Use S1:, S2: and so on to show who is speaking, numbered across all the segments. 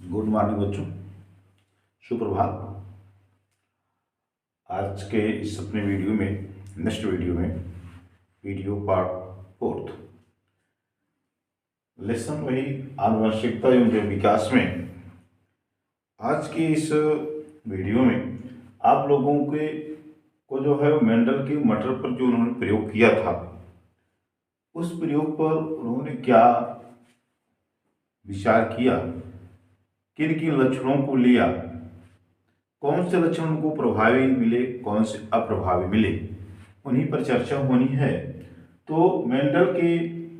S1: Good morning बच्चों, सुप्रभात। आज के इस अपने वीडियो में, नेक्स्ट वीडियो में, वीडियो पार्ट 4, लेसन वही आनुवंशिकता एवं जैव विकास में। आज के इस वीडियो में आप लोगों के को जो है मेंडल के मटर पर जो उन्होंने प्रयोग किया था, उस प्रयोग पर उन्होंने क्या विचार किया, किन किन लक्षणों को लिया, कौन से लक्षण उनको प्रभावी मिले, कौन से अप्रभावी मिले, उन्हीं पर चर्चा होनी है। तो मेंडल के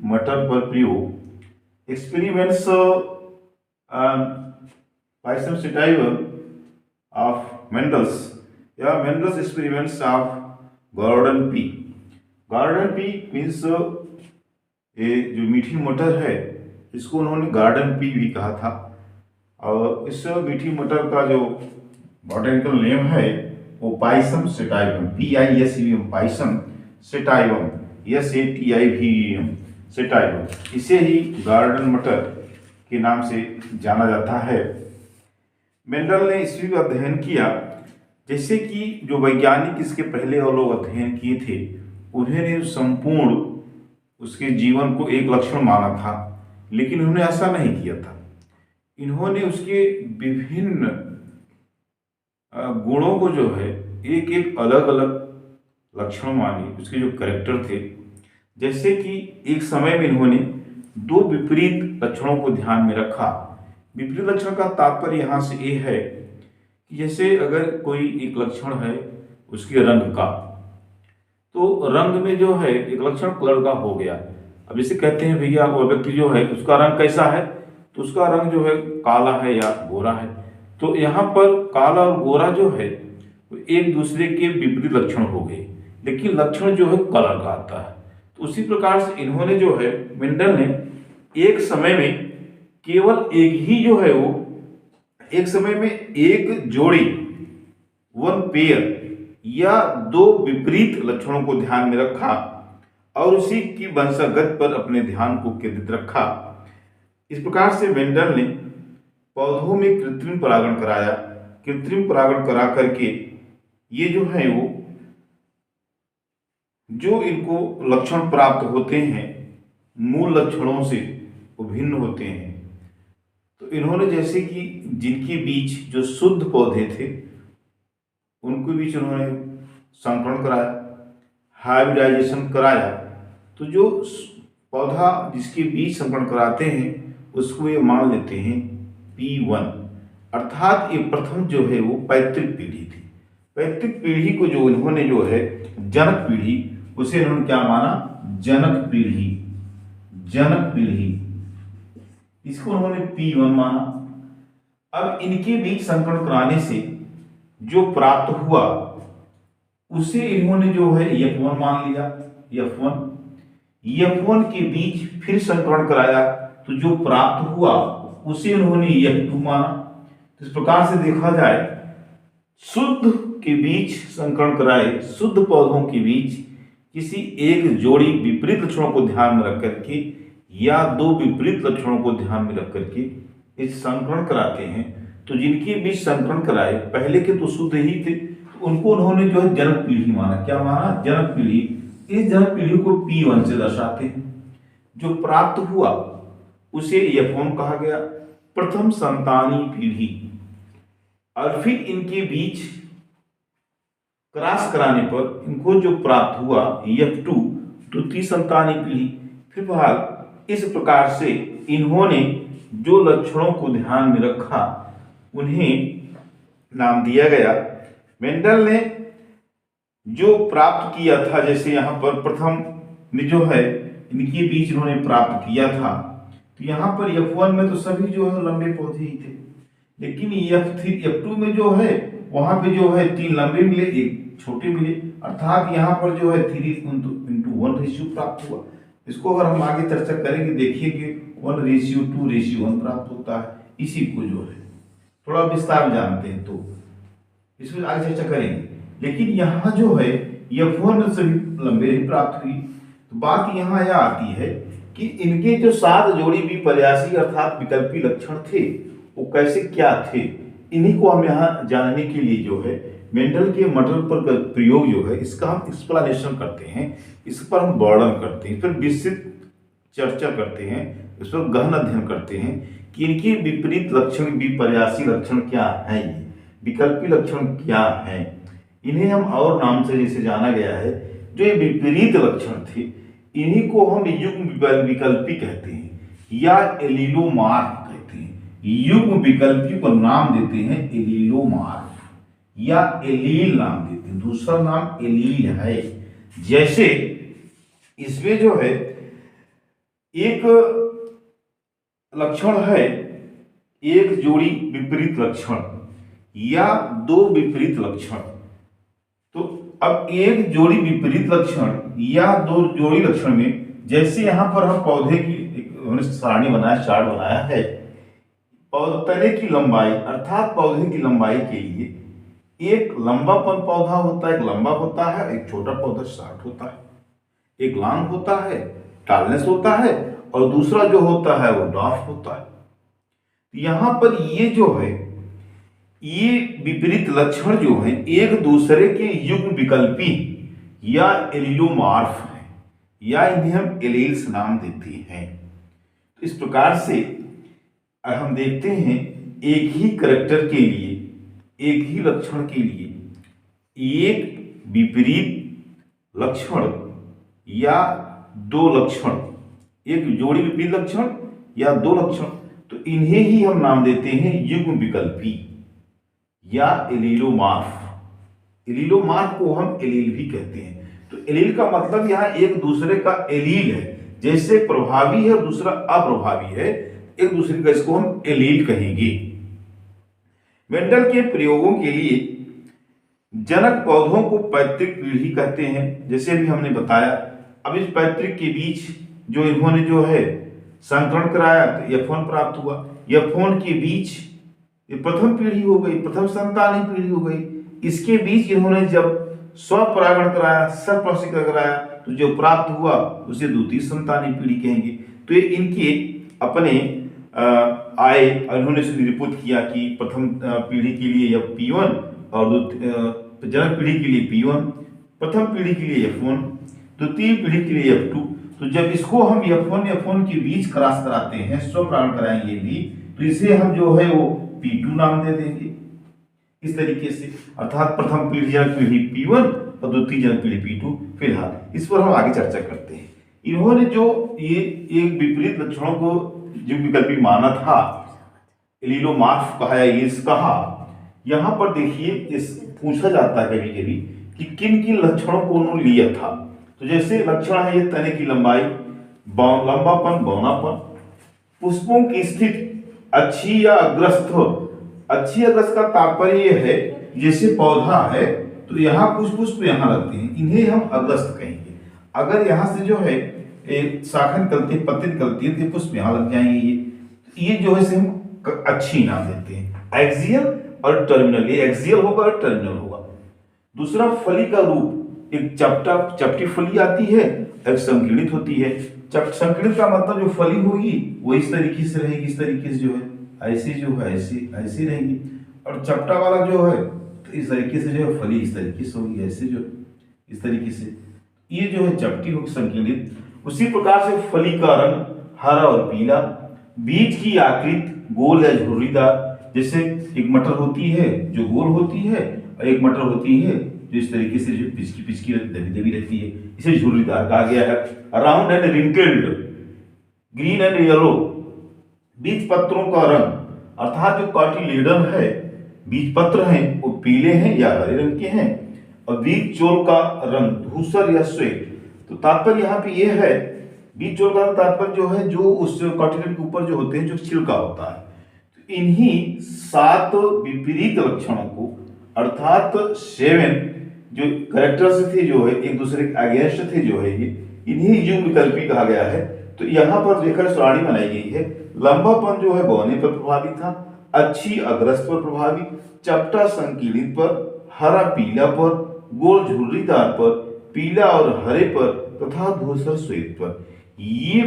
S1: मटर पर प्रयोग experiments pisum sativum of Mendel's या Mendel's experiments of garden pea. Garden pea means ये जो मीठी मटर है, इसको उन्होंने गार्डन पी भी कहा था। और इस मीठी मटर का जो बॉटैनिकल नेम है वो Pisum sativum, PISEM, Pisum sativum, SATIVEM, sativum, इसे ही गार्डन मटर के नाम से जाना जाता है। मेंडल ने इसी भी अध्ययन किया, जैसे कि जो वैज्ञानिक इसके पहले और लोग अध्ययन किए थे, उन्होंने संपूर्ण उसके जीवन को एक लक्षण माना था, लेकिन उन्होंने ऐसा नहीं किया था। इन्होंने उसके विभिन्न गुणों को जो है एक एक अलग अलग लक्षण माने, उसके जो कैरेक्टर थे। जैसे कि एक समय में इन्होंने दो विपरीत लक्षणों को ध्यान में रखा। विपरीत लक्षण का तात्पर्य यहाँ से ये है कि जैसे अगर कोई एक लक्षण है उसके रंग का, तो रंग में जो है एक लक्षण कलर का हो गया। अब जैसे कहते हैं भैया वो व्यक्ति जो है उसका रंग कैसा है, तो उसका रंग जो है काला है या गोरा है। तो यहाँ पर काला और गोरा जो है वो एक दूसरे के विपरीत लक्षण हो गए, लेकिन लक्षण जो है कलर का आता है। तो उसी प्रकार से इन्होंने जो है मेंडल ने एक समय में केवल एक ही जो है वो एक समय में एक जोड़ी, वन पेयर या दो विपरीत लक्षणों को ध्यान में रखा और उसी की वंशागत पर अपने ध्यान को केंद्रित रखा। इस प्रकार से मेंडल ने पौधों में कृत्रिम परागण कराया। कृत्रिम परागण करा करके ये जो है वो जो इनको लक्षण प्राप्त होते हैं मूल लक्षणों से वो भिन्न होते हैं। तो इन्होंने जैसे कि जिनके बीच जो शुद्ध पौधे थे उनके बीच उन्होंने संकरण कराया, हाइब्रिडाइजेशन कराया। तो जो पौधा जिसके बीच संकरण कराते हैं उसको ये मान लेते हैं P1, अर्थात ये प्रथम जो है वो पैतृक पीढ़ी थी। पैतृक पीढ़ी को जो इन्होंने जो है जनक पीढ़ी, उसे इन्होंने क्या माना, जनक पीढ़ी। जनक पीढ़ी इसको उन्होंने P1 माना। अब इनके बीच संकरण कराने से जो प्राप्त हुआ उसे इन्होंने जो है F1 मान लिया। F1 के बीच फिर संकरण कराया, तो जो प्राप्त हुआ उसे उन्होंने F2 माना। तो इस प्रकार से देखा जाए, शुद्ध के बीच संकरण कराए, शुद्ध पौधों के बीच किसी एक जोड़ी विपरीत लक्षणों को ध्यान में रख करके या दो विपरीत लक्षणों को ध्यान में रख करके इस संकरण कराते हैं। तो जिनके बीच संकरण कराए पहले के तो शुद्ध ही थे, तो उनको उन्होंने जो है जनक पीढ़ी माना। क्या माना, जनक पीढ़ी। इस जनक पीढ़ी को P1 से दर्शाते हैं। जो प्राप्त हुआ उसे F1 कहा गया, प्रथम संतानी पीढ़ी। और फिर इनके बीच क्रॉस कराने पर इनको जो प्राप्त हुआ F2, द्वितीय संतानी पीढ़ी। फिर बहरहाल इस प्रकार से इन्होंने जो लक्षणों को ध्यान में रखा उन्हें नाम दिया गया। मेंडल ने जो प्राप्त किया था, जैसे यहाँ पर प्रथम में जो है इनके बीच इन्होंने प्राप्त किया था, तो यहाँ पर F1 में तो सभी जो है लंबे पौधे ही थे, लेकिन F2 में जो है वहां पे जो है 3 लंबे मिले, 1 छोटे मिले, अर्थात यहाँ पर जो है 3:1 रेशियो प्राप्त हुआ। इसको अगर हम आगे चर्चा करेंगे, देखिए कि 1:2:1 प्राप्त होता है। इसी को जो है थोड़ा विस्तार में जानते हैं तो इसमें आगे चर्चा करेंगे। लेकिन यहाँ जो है F1 में सभी लंबे ही प्राप्त हुई। तो बात यहाँ यह आती है कि इनके जो 7 जोड़ी भी पर्यासी अर्थात विकल्पी लक्षण थे वो कैसे क्या थे, इन्हीं को हम यहाँ जानने के लिए जो है मेंडल के मॉडल पर प्रयोग जो है इसका हम एक्सप्लेनेशन करते हैं, इस पर हम वर्णन करते हैं, फिर विस्तृत चर्चा करते हैं, इस पर गहन अध्ययन करते हैं कि इनके विपरीत लक्षण, विपर्यासी लक्षण क्या है, ये विकल्पी लक्षण क्या है। इन्हें हम और नाम से जैसे जाना गया है, जो ये विपरीत लक्षण थे इन्हीं को हम युग्म विकल्पी कहते हैं या एलीलोमार्फ कहते हैं। युग्म विकल्पी को नाम देते हैं एलीलोमार्फ या एलील नाम देते हैं, दूसरा नाम एलील है। जैसे इसमें जो है एक लक्षण है, एक जोड़ी विपरीत लक्षण या दो विपरीत लक्षण। तो अब एक जोड़ी विपरीत लक्षण या दो जोड़ी लक्षण में, जैसे यहां पर हम पौधे की हमने सारणी बनाया, चार्ट बनाया है, तने की लंबाई अर्थात पौधे की लंबाई के लिए एक लंबापन पौधा होता है, एक लंबा होता है, एक छोटा पौधा शॉर्ट होता है, एक लॉन्ग होता है, टालनेस होता है, और दूसरा जो होता है वो डॉफ होता है। यहां पर ये जो है ये विपरीत लक्षण जो है एक दूसरे के युग्म विकल्पी या एलीलोमार्फ है या इन्हें हम एलील्स नाम देते हैं। तो इस प्रकार से हम देखते हैं एक ही करैक्टर के लिए, एक ही लक्षण के लिए एक विपरीत लक्षण या दो लक्षण, एक जोड़ी विपरीत लक्षण या दो लक्षण, तो इन्हें ही हम नाम देते हैं युग्म विकल्पी या एलीलोमार्फ। एलीलोमार्फ को हम एलील भी कहते हैं। तो एलील का मतलब यहाँ एक दूसरे का एलील है, जैसे प्रभावी है दूसरा अप्रभावी है, एक दूसरे का इसको हम एलील कहेंगे। मेंडल के प्रयोगों के लिए जनक पौधों को पैतृक पीढ़ी कहते हैं, जैसे अभी हमने बताया। अब इस पैतृक के बीच जो इन्होंने जो है संकरण कराया तो F1 प्राप्त हुआ। F1 के बीच ये प्रथम पीढ़ी हो गई, प्रथम संतानी पीढ़ी हो गई। इसके बीच इन्होंने जब स्वपरागण कराया, सप्रशिक्षण कराया, तो जो प्राप्त हुआ उसे द्वितीय संतानी पीढ़ी कहेंगे। तो ये इनके अपने आए और इन्होंने निरूपित किया कि प्रथम पीढ़ी के लिए P1 और जनक पीढ़ी के लिए P1, प्रथम पीढ़ी के लिए F1, द्वितीय पीढ़ी के लिए F2। तो जब इसको हम F1 के बीच क्रॉस कराते हैं, स्वपरागण कराएंगे भी, तो इसे हम जो है वो P2 नाम दे देंगे। इस तरीके से अर्थात प्रथम पीढ़ी जनक पीढ़ी P1 और द्वितीय जनक पीढ़ी P2। फिलहाल इस पर हम आगे चर्चा करते हैं। इन्होंने जो ये एक विपरीत लक्षणों को जो विकल्पी माना था, एलीलोमार्फ कहा या एलील्स कहा। यहां पर देखिए इस पूछा जाता है कभी कभी कि किन किन लक्षणों को उन्होंने लिया था। तो जैसे लक्षण है ये तने की लंबाई, लंबापन, बौनापन, पुष्पों की स्थिति अच्छी या अग्रस्त हो। अच्छी अग्रस्त का तात्पर्य है जैसे पौधा है तो यहाँ कुछ पुष्प यहाँ लगते हैं, इन्हें हम अग्रस्त कहेंगे। अगर यहाँ से जो है शाखा निकलती है, पत्ती निकलती है, तो पुष्प यहाँ लग जाएंगे। ये जो है से हम अच्छी नाम देते हैं। एक्सियल और टर्मिनल, ये एक्सियल होगा और टर्मिनल होगा। दूसरा फली का रूप, एक चपटी फली आती है, एक संकीर्णित होती है। संकीर्णित का मतलब जो फली होगी वो इस तरीके से रहेगी, इस तरीके से जो है ऐसे जो है ऐसे रहेगी। और चपटा वाला जो है तो इस तरीके से जो है फली इस तरीके से होगी, ऐसे जो इस तरीके से, ये जो है चपटी होगी संकीर्णित। उसी प्रकार से फली का रंग हरा और पीला, बीज की आकृति गोल या झुर्रीदार, जैसे एक मटर होती है जो गोल होती है और एक मटर होती है जो इस तरीके से जो पिचकी दबी रहती है, इसे झुर्रीदार कहा गया है। Round and wrinkled, green and yellow. बीज पत्रों का रंग अर्थात जो कॉटिलेडन है, बीज पत्र हैं वो पीले हैं या हरे रंग के हैं, और बीज चोल का रंग धूसर या श्वेत। तो तात्पर्य यहाँ पे ये है, बीज चोल का तात्पर्य जो है जो उस कॉटिलेडन के ऊपर जो होते हैं जो छिलका होता है। तो इन्हीं 7 विपरीत लक्षणों को अर्थात 7 जो कैरेक्टर्स थे जो है एक दूसरे के अगेंस्ट थे जो है ये, इन्हीं युग्म विकल्पी कहा गया है। तो यहाँ पर रेखा सारणी बनाई गई है। लंबापन जो है बौने पर प्रभावी था, अच्छी अग्रस्त पर प्रभावी, चपटा संकीर्णित पर, हरा पीला पर, गोल झुर्रीदार पर, पीला और हरे पर तथा धूसर श्वेत पर। ये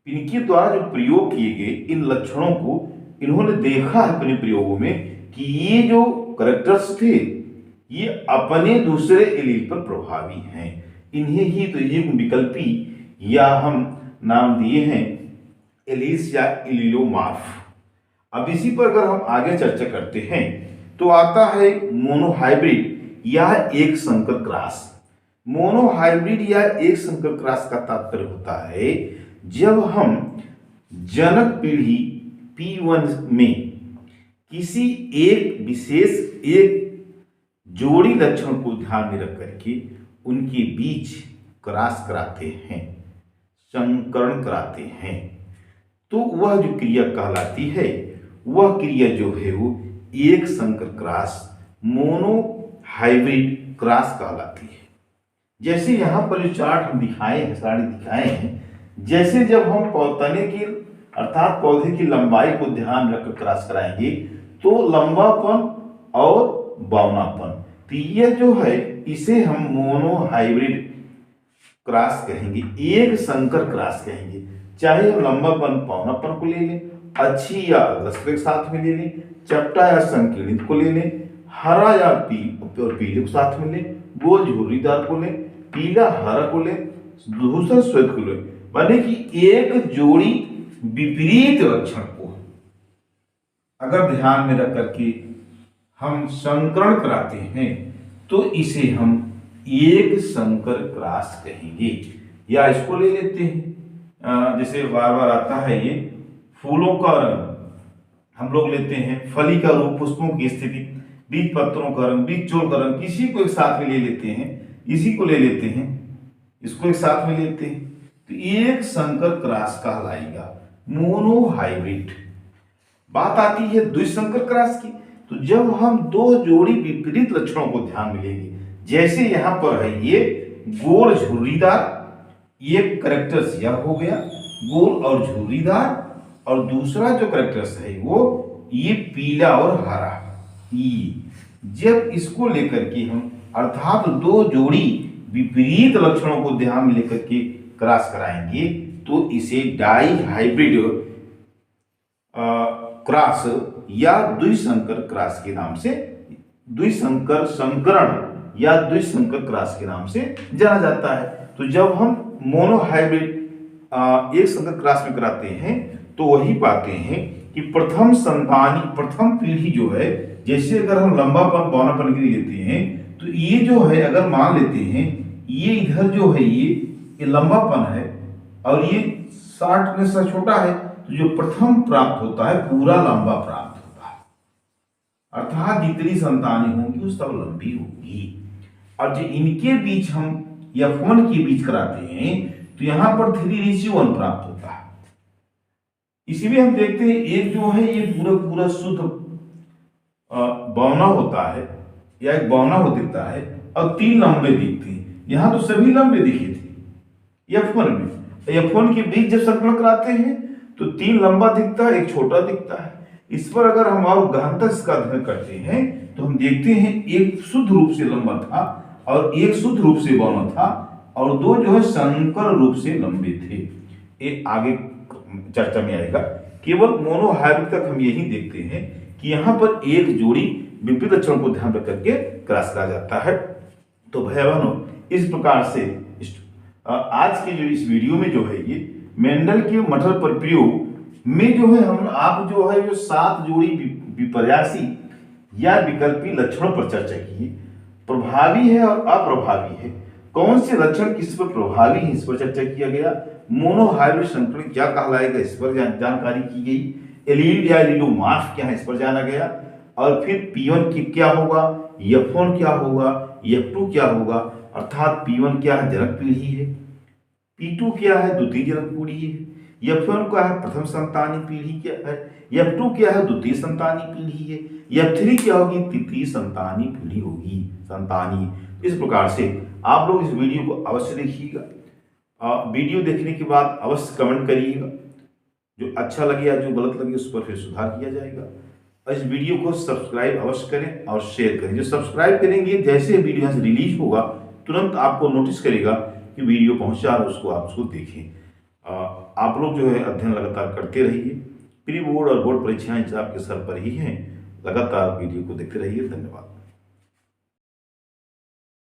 S1: इनके द्वारा जो प्रयोग किए गए इन लक्षणों को इन्होंने देखा है अपने प्रयोगों में कि ये जो करेक्टर्स थे ये अपने दूसरे एलील पर प्रभावी हैं। इन्हें ही तो ये विकल्पी या हम नाम दिए हैं एलील्स या एलीलोमॉर्फ। अब इसी पर अगर हम आगे चर्चा करते हैं तो आता है मोनोहाइब्रिड या एक संकर क्रॉस। मोनोहाइब्रिड या एक संकर क्रॉस का तात्पर्य होता है जब हम जनक पीढ़ी P1 में किसी एक विशेष एक जोड़ी लक्षण को ध्यान में रख करके उनके बीच क्रॉस कराते हैं, संकरण कराते हैं, तो वह जो क्रिया कहलाती है वह क्रिया जो है वो एक संकर क्रॉस मोनोहाइब्रिड क्रॉस कहलाती है। जैसे यहाँ पर जो चार्ट हम दिखाए हैं, साड़ी दिखाए हैं, जैसे जब हम तने की अर्थात पौधे की लंबाई को ध्यान रखकर क्रॉस कराएंगे तो लंबापन और बौनापन, तो ये जो है इसे हम मोनोहाइब्रिड क्रॉस कहेंगे, एक संकर क्रॉस कहेंगे। चाहे हम लंबापन पौनापन को ले लें, अच्छी या रस्ते के साथ में ले लें, चपटा या संकीर्णित को ले लें, हरा या पीले को साथ में लें, गोल झुर्रीदार को लें, पीला हरा को लें, धूसर श्वेत को लें, माने कि एक जोड़ी विपरीत लक्षण को अगर ध्यान में रख करके हम संकरण कराते हैं तो इसे हम एक संकर क्रॉस कहेंगे। या इसको ले लेते हैं, जैसे बार बार आता है ये फूलों का रंग, हम लोग लेते हैं फली का रूप, पुष्पों की स्थिति, बीज पत्रों का रंग, बीज चोल का रंग, किसी को एक साथ में ले लेते हैं, इसी को ले लेते हैं, इसको एक साथ में लेते हैं, तो एक संकर क्रॉस कहलाएगा मोनोहाइब्रिड। बात आती है द्विसंकर क्रॉस की, तो जब हम दो जोड़ी विपरीत लक्षणों को ध्यान में लेंगे, जैसे यहां पर है ये गोल झुर्रीदार, ये करेक्टर्स यह हो गया गोल और झुर्रीदार, और दूसरा जो करेक्टर्स है वो ये पीला और हरा, ये जब इसको लेकर के हम अर्थात दो जोड़ी विपरीत लक्षणों को ध्यान में लेकर के क्रॉस कराएंगे तो इसे डाई हाइब्रिड क्रॉस या द्विसंकर क्रॉस के नाम से, द्विसंकर संकरण या द्विसंकर क्रॉस के नाम से जाना जाता है। तो जब हम मोनोहाइब्रिड एक संकर क्रॉस में कराते हैं तो वही पाते हैं कि प्रथम संतानी, प्रथम पीढ़ी जो है, जैसे अगर हम लंबापन बौनापन के लिए लेते हैं तो ये जो है अगर मान लेते हैं ये इधर जो है ये लंबापन है और ये 60 में से छोटा है, तो जो प्रथम प्राप्त होता है पूरा लंबा प्राप्त होता है, अर्थात जितनी संतानें होंगी वो सब लंबी होगी। और जो इनके बीच हम या फोन के बीच कराते हैं तो यहां पर 3:1 प्राप्त होता है। इसीलिए हम देखते हैं एक जो है ये पूरा पूरा शुद्ध बौना होता है या एक बौना हो दिखता है और 3 लंबे दिखते हैं। यहां तो सभी लंबे दिखे थे F1 में, F1 के बीच जब संकलन कराते हैं तो 3 लंबा दिखता है, एक छोटा दिखता है। इस पर अगर हम और गहनता इसका अध्ययन करते हैं तो हम देखते हैं एक शुद्ध रूप से लंबा था और एक शुद्ध रूप से बौना था और दो जो है संकर रूप से लंबे थे। ये आगे चर्चा में आएगा। केवल मोनोहाइब्रिड तक हम यही देखते हैं कि यहाँ पर एक जोड़ी विपरीत लक्षणों को ध्यान रख करके क्रॉस करा जाता है। तो भाई बहनों, इस प्रकार से आज के जो इस वीडियो में जो है ये मेंडल के मटर पर प्रयोग में जो है हम आप जो है 7 जोड़ी विपर्यासी या विकल्पी लक्षणों पर चर्चा की। प्रभावी है और अप्रभावी है, कौन से लक्षण किस पर प्रभावी है इस पर चर्चा किया गया। मोनोहाइब्रिड संकरण क्या कहलाएगा इस पर जानकारी की गई। एलील या एलीलोमॉर्फ क्या है इस पर जाना गया। और फिर P1 की क्या होगा, F1 क्या होगा, F2 क्या होगा, अर्थात P1 क्या है जनक पीढ़ी है, P2 क्या है द्वितीय जनक पीढ़ी है, F1 क्या है प्रथम संतानी पीढ़ी क्या है, F2 क्या है द्वितीय संतानी पीढ़ी है, F3 क्या होगी तृतीय संतानी पीढ़ी होगी, संतानी। इस प्रकार से आप लोग इस वीडियो को अवश्य देखिएगा। वीडियो देखने के बाद अवश्य कमेंट करिएगा, जो अच्छा लगे या जो गलत लगे उस पर फिर सुधार किया जाएगा। और इस वीडियो को सब्सक्राइब अवश्य करें और शेयर करें। जो सब्सक्राइब करेंगे जैसे वीडियो यहाँ से रिलीज होगा तुरंत आपको नोटिस करेगा कि वीडियो पहुंचा और उसको आप उसको देखें। आप लोग जो है अध्ययन लगातार करते रहिए, प्री बोर्ड और बोर्ड परीक्षाएं आपके सर पर ही हैं। लगातार वीडियो को देखते रहिए। धन्यवाद।